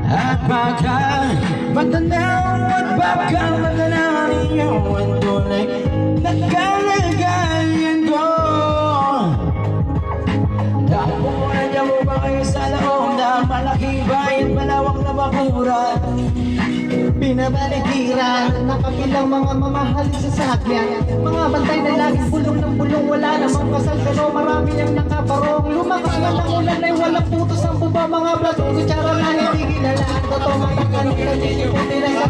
At baka matanaw at baka matanaw ninyo ang tunay na kalagayan ko. Tapo na niya mo ba kayo sa loob na malaking bayan, malawak na bakuran, pinabalikiran, nakakilang mga mamahalin sa sakyan, mga bantay na laging bulong ng bulong, wala namang kasal pero marami ang nakabarong. Lumakas na ng ulan ay walang putos ang buba, mga platong kutsara na hindi kilala. Ang totoo matakanong nagtitiputi lang sa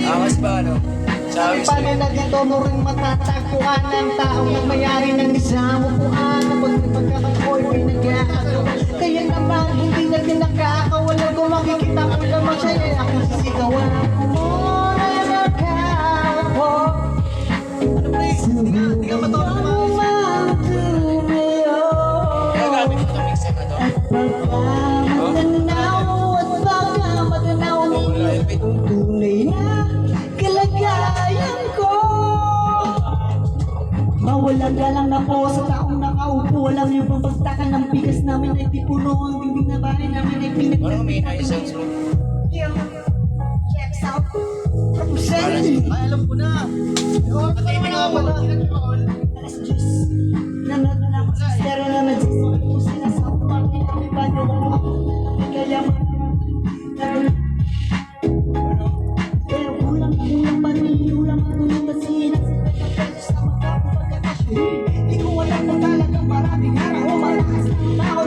Amas ba ano? paano na dito mo rin matatagpuan ang taong nagmayari ng isang upuan kapag may pagkakakoy may nag-aagaw. Kaya naman hindi na din nakakawala kung makikita ko naman siya ay akong sisigawan. Muna nakapo ano ba eh? Hindi ka matulog mga Kaya gamit ko itong mixer na to. matanaw at baka matanaw ninyo ang tunay na kalagayan ko. Mawalang galang na po sa taong nakaupo. Alam niyo bang pagtakan ng bigas namin ay tipuno, ang dingding na bahay namin ay Ano may pinagdagdag naisang mo? Checks out. Represent. Ay, alam ko na. Patay mo na pala. Alas 10. Nanood na ako sa stereo na nag-sisip ko sinasabi namin kami ba niyo kung ako kaya pero kulang pa rin kulang ang tulong kasi nasa sa magkakapagkakasyon. Di ko alam na talagang maraming araw o malakas ng tao.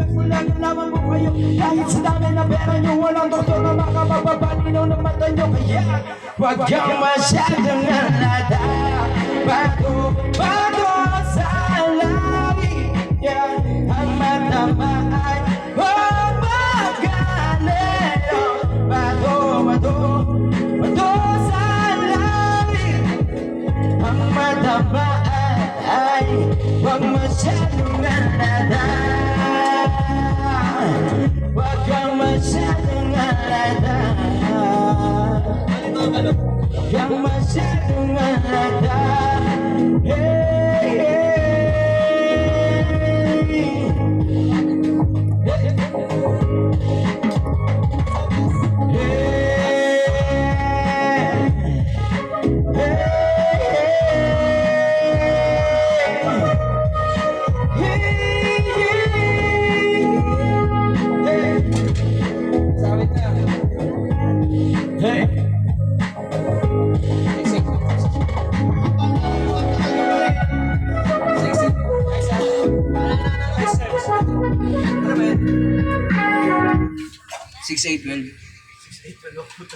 Wala na naman mo kayo kahit sa dami na pera nyo, walang doktor na makapagpapaninaw ng mata nyo. Kaya wag kang masyadong nalada bago sa langit. Ang matama ay magalelo bago sa langit. Ang matama ay wag masyadong nalada. Wag kang masyadong alada. Wag kang masyadong alada. Hey, Six, 8, 12.